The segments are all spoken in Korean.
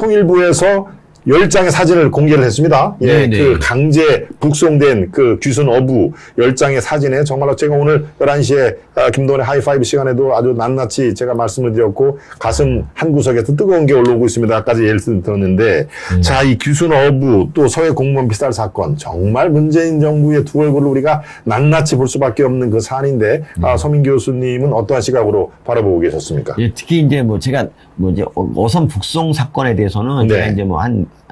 통일부에서 10장의 사진을 공개를 했습니다. 예, 그 강제 북송된 그 귀순 어부 10장의 사진에 정말로 제가 오늘 11시에 김동훈의 하이파이브 시간에도 아주 낱낱이 제가 말씀을 드렸고 가슴 한 구석에서 뜨거운 게 올라오고 있습니다. 아까 예를 들었는데 자, 이 귀순 어부 또 서해 공무원 피살 사건 정말 문재인 정부의 두 얼굴을 우리가 낱낱이 볼 수밖에 없는 그 사안인데 서민 교수님은 어떠한 시각으로 바라보고 계셨습니까? 예, 특히 이제 뭐 제가 뭐 이제 어선 북송 사건에 대해서는 제가 이제 뭐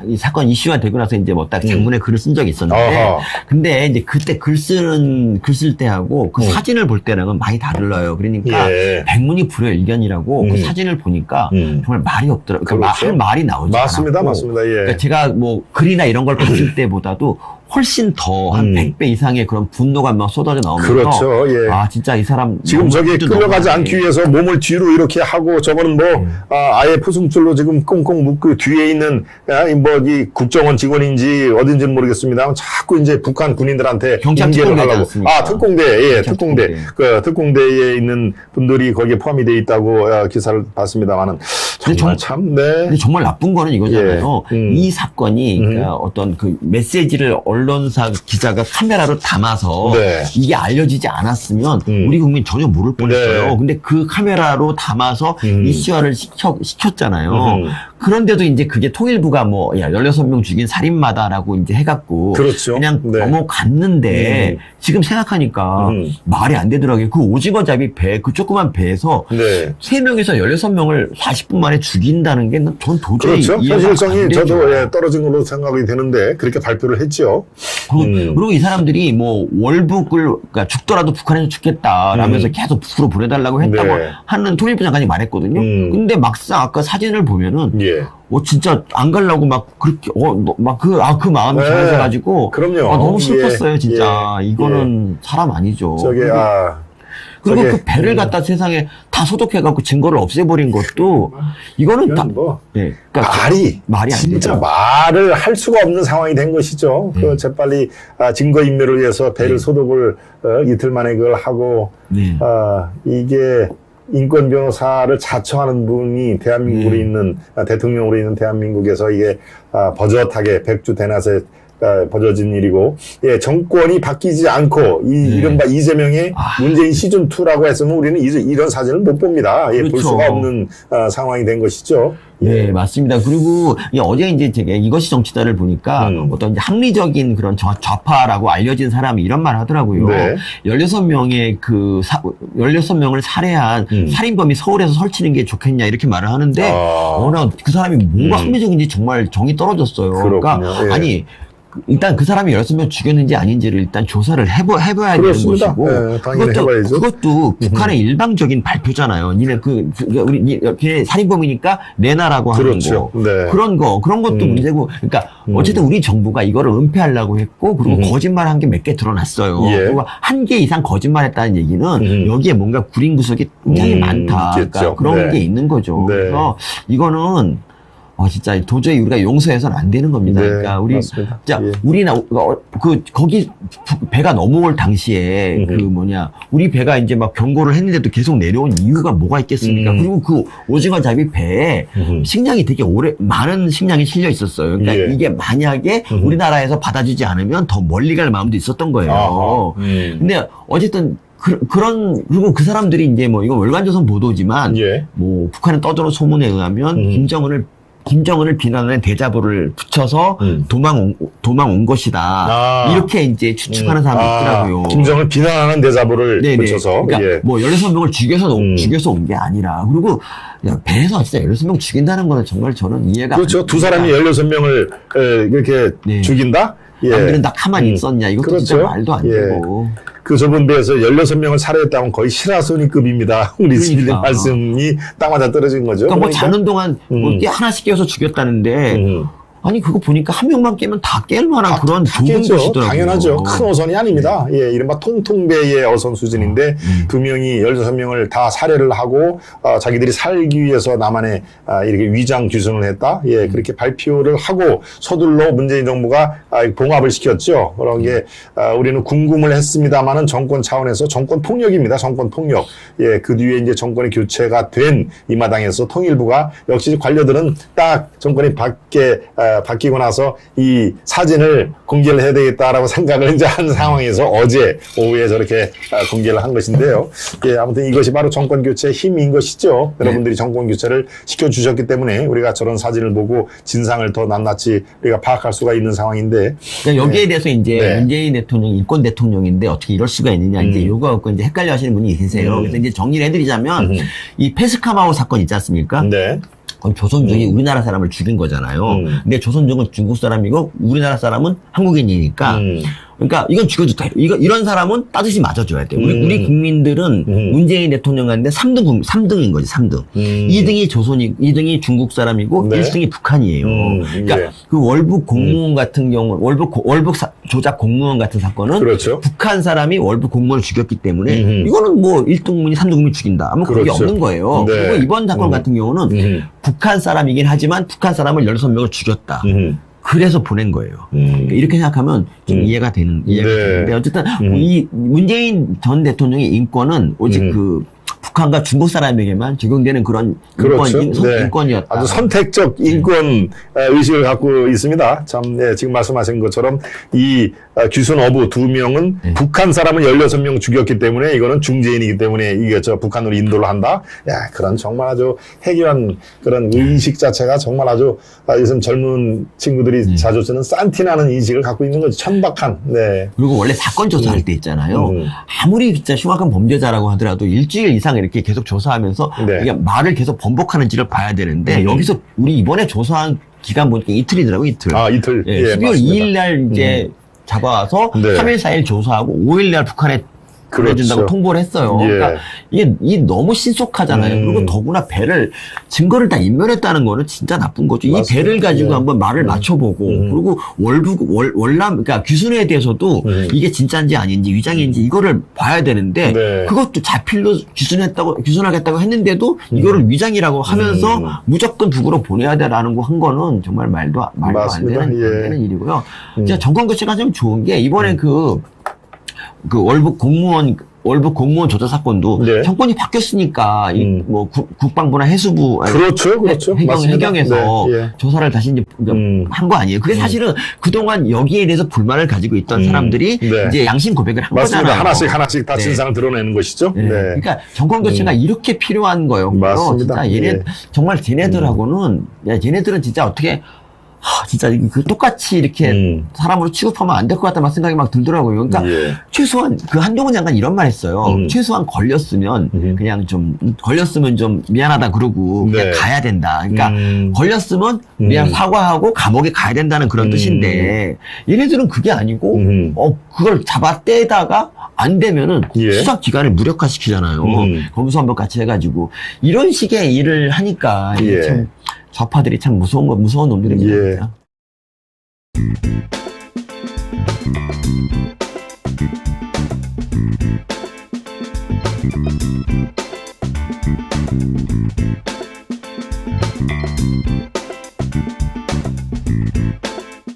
이 사건 이슈가 되고 나서 이제 뭐 딱 장문에 글을 쓴 적이 있었는데 근데 이제 그때 글 쓸 때하고 그 사진을 볼 때랑은 많이 다르요. 그러니까 백문이 불여일견이라고 그 사진을 보니까 정말 말이 없더라고요. 그러니까 그렇죠. 할 말이 나오지 맞습니다. 않았고 맞습니다. 예. 그러니까 제가 뭐 글이나 이런 걸 쓸 때보다도 훨씬 더 한 100배 이상의 그런 분노가 막 쏟아져 나오면서 그렇죠. 예. 아 진짜 이 사람 지금 저기 끌려가지 않기 위해서 몸을 뒤로 이렇게 하고 저거는 뭐 아예 푸승줄로 지금 꽁꽁 묶고 뒤에 있는 뭐 이 국정원 직원인지 어딘지는 모르겠습니다만 자꾸 이제 북한 군인들한테 경찰 인계를 하려고 특공대 특공대. 그 특공대에 있는 분들이 거기에 포함이 돼 있다고 기사를 봤습니다만은 정말 참 근데 정말 나쁜 거는 이거잖아요. 이 사건이 그러니까 어떤 그 메시지를 언론사 기자가 카메라로 담아서 이게 알려지지 않았으면 우리 국민 전혀 모를 뻔했어요. 근데 그 카메라로 담아서 이슈화를 시켰잖아요. 그런데도 이제 그게 통일부가 뭐, 야, 16명 죽인 살인마다라고 이제 해갖고. 그렇죠. 그냥 넘어갔는데, 지금 생각하니까 말이 안 되더라고요. 그 오징어 잡이 그 조그만 배에서 3명에서 16명을 40분 만에 죽인다는 게 전 도저히. 그렇죠. 이해가 현실성이 안 되죠. 저도 떨어진 걸로 생각이 되는데, 그렇게 발표를 했죠. 그리고 이 사람들이 뭐, 그러니까 죽더라도 북한에서 죽겠다라면서 계속 북으로 보내달라고 했다고 하는 통일부 장관이 말했거든요. 근데 막상 아까 사진을 보면은, 진짜 안 가려고 막 그렇게 그 마음이 전해져가지고 그럼요. 너무 슬펐어요 진짜. 이거는 사람 아니죠. 그리고 그 배를 갖다 세상에 다 소독해갖고 증거를 없애버린 것도 이거는 다 그러니까 말이 안 진짜 되죠. 말을 할 수가 없는 상황이 된 것이죠. 그 재빨리 증거 인멸을 위해서 배를 소독을 이틀 만에 그걸 하고 이게 인권 변호사를 자청하는 분이 대한민국으로 있는 대통령으로 있는 대한민국에서 이게 버젓하게 백주 대낮에 벌어진 일이고 정권이 바뀌지 않고 이른바 이재명의 문재인 시즌2라고 했으면 우리는 이런 사진을 못 봅니다. 그렇죠. 볼 수가 없는 상황이 된 것이죠. 네, 맞습니다. 그리고 어제 이제 제가 이것이 정치다를 보니까 어떤 이제 합리적인 그런 좌파라고 알려진 사람이 이런 말을 하더라고요. 16명의 16명을 살해한 살인범이 서울에서 설치는 게 좋겠냐 이렇게 말을 하는데 나 그 사람이 뭐가 합리적인지 정말 정이 떨어졌어요. 그러니까 아니 일단 그 사람이 16명 죽였는지 아닌지를 일단 조사를 해봐야 되는 것이고 그것도 북한의 일방적인 발표잖아요. 니네 우리 걔 살인범이니까 내놔라고 하는 거 그런 것도 문제고 그러니까 어쨌든 우리 정부가 이거를 은폐하려고 했고 그리고 거짓말한 게 몇 개 드러났어요. 그리고 한 개 이상 거짓말했다는 얘기는 여기에 뭔가 구린 구석이 굉장히 많다. 그러니까 그런 게 있는 거죠. 그래서 이거는 진짜 도저히 우리가 용서해서는 안 되는 겁니다. 그러니까 우리나 거기 배가 넘어올 당시에 우리 배가 이제 막 경고를 했는데도 계속 내려온 이유가 뭐가 있겠습니까? 그리고 그 오징어 잡이 배에 식량이 되게 많은 식량이 실려 있었어요. 그러니까 이게 만약에 우리나라에서 받아주지 않으면 더 멀리 갈 마음도 있었던 거예요. 근데 어쨌든 그리고 그 사람들이 이제 뭐 이거 월간조선 보도지만 뭐 북한의 떠도는 소문에 의하면 김정은을 비난하는 대자보를 붙여서 도망 온 것이다. 이렇게 이제 추측하는 사람이 있더라고요. 김정은을 비난하는 대자보를 붙여서. 그러니까 뭐 16명을 죽여서 온 게 아니라. 그리고 배에서 진짜 16명 죽인다는 거는 정말 저는 이해가 안 두 사람이 16명을 이렇게 죽인다? 남들은 다 가만히 있었냐. 이것도 진짜 말도 안 되고. 좁은 배에서 16명을 살해했다면 거의 실화순위급입니다. 우리 지금 말씀이 딱 맞아 떨어진 거죠. 그러니까 뭐 자는 동안 뭐 띠 하나씩 끼워서 죽였다는데 아니 그거 보니까 한 명만 깨면 다 깰 만한 그런 좋은 겠죠. 것이더라고요. 당연하죠. 큰 어선이 아닙니다. 예, 이른바 통통배의 어선 수준인데 두 명이 16명을 다 살해를 하고 자기들이 살기 위해서 남한에 이렇게 위장 귀순을 했다. 예, 그렇게 발표를 하고 서둘러 문재인 정부가 봉합을 시켰죠. 그런 게 우리는 궁금을 했습니다만은 정권 차원에서 정권 폭력입니다. 정권 폭력. 예, 그 뒤에 이제 정권이 교체가 된 이 마당에서 통일부가 역시 관료들은 딱 정권이 바뀌고 나서 이 사진을 공개를 해야 되겠다라고 생각을 이제 한 상황에서 어제 오후에 저렇게 공개를 한 것인데요. 예, 아무튼 이것이 바로 정권 교체의 힘인 것이죠. 여러분들이 정권 교체를 시켜주셨기 때문에 우리가 저런 사진을 보고 진상을 더 낱낱이 우리가 파악할 수가 있는 상황인데. 그러니까 여기에 대해서 이제 문재인 대통령, 인권 대통령인데 어떻게 이럴 수가 있느냐. 이제 요거 갖고 이제 헷갈려 하시는 분이 계세요. 그래서 이제 정리를 해드리자면 이 페스카마우 사건 있지 않습니까? 네. 조선족이 우리나라 사람을 죽인 거잖아요. 근데 조선족은 중국 사람이고 우리나라 사람은 한국인이니까. 그러니까 이건 죽여줬다. 이런 사람은 따뜻이 맞아줘야 돼. 우리 국민들은 문재인 대통령한테 3등인 거지, 3등. 2등이 2등이 중국 사람이고 네. 1등이 북한이에요. 그러니까 네. 그 월북 공무원 같은 경우, 월북 조작 공무원 같은 사건은 그렇죠. 북한 사람이 월북 공무원을 죽였기 때문에 이거는 뭐 1등분이 3등분이 죽인다. 아무 그게 그렇죠. 없는 거예요. 네. 그리고 이번 사건 같은 경우는 북한 사람이긴 하지만 북한 사람을 16명을 죽였다. 그래서 보낸 거예요. 그러니까 이렇게 생각하면 좀 이해가 되는데 어쨌든 이 문재인 전 대통령의 인권은 오직 그 북한과 중국 사람에게만 적용되는 그런 그렇죠. 인권이었다. 아주 선택적 인권 의식을 갖고 있습니다. 참, 지금 말씀하신 것처럼 이 귀순 어부 2명은 북한 사람을 16명 죽였기 때문에 이거는 중재인이기 때문에 이게 북한으로 인도를 한다. 야, 그런 정말 아주 해괴한 그런 의식 자체가 정말 아주 요즘 젊은 친구들이 자주 쓰는 산티나는 인식을 갖고 있는 거지. 천박한. 네. 그리고 원래 사건 조사할 때 있잖아요. 아무리 진짜 흉악한 범죄자라고 하더라도 일주일 이상 이렇게 계속 조사하면서 이게 말을 계속 번복하는지를 봐야 되는데 여기서 우리 이번에 조사한 기간 보니까 이틀이더라고요, 이틀. 아, 이틀. 예, 12월 2일 날 이제 잡아와서 3일, 4일 조사하고 5일 날 북한에 보내준다고 그렇죠. 통보를 했어요. 예. 그러니까 이게 너무 신속하잖아요. 그리고 더구나 증거를 다 인멸했다는 거는 진짜 나쁜 거죠. 맞습니다. 이 배를 가지고 한번 말을 맞춰보고, 그리고 그러니까 귀순에 대해서도 이게 진짜인지 아닌지 위장인지 이거를 봐야 되는데, 그것도 자필로 귀순하겠다고 했는데도 이거를 위장이라고 하면서 무조건 북으로 보내야 되라는 거 한 거는 정말 말도 안 되는 일이고요. 진짜 정권 교체가 좀 좋은 게 이번에 월북 공무원 조작 사건도 정권이 바뀌었으니까 뭐 국방부나 해수부 그렇죠. 해경에서 조사를 다시 이제 한 거 아니에요. 그게 사실은 그동안 여기에 대해서 불만을 가지고 있던 사람들이 이제 양심 고백을 한 맞습니다. 거잖아요. 하나씩 다 진상을 드러내는 것이죠. 네. 그러니까 정권 교체가 이렇게 필요한 거예요. 맞습니다. 진짜 정말 쟤네들하고는 쟤네들은 진짜 어떻게 진짜 똑같이 이렇게 사람으로 취급하면 안 될 것 같다는 생각이 막 들더라고요. 그러니까 최소한 한동훈 장관 이런 말 했어요. 최소한 걸렸으면 걸렸으면 좀 미안하다 그러고 그냥 가야 된다. 그러니까 걸렸으면 사과하고 감옥에 가야 된다는 그런 뜻인데 얘네들은 그게 아니고 그걸 잡아떼다가 안 되면은 수사 기간을 무력화시키잖아요. 검수 한번 같이 해가지고 이런 식의 일을 하니까 참 좌파들이 참 무서운 놈들입니다. 예.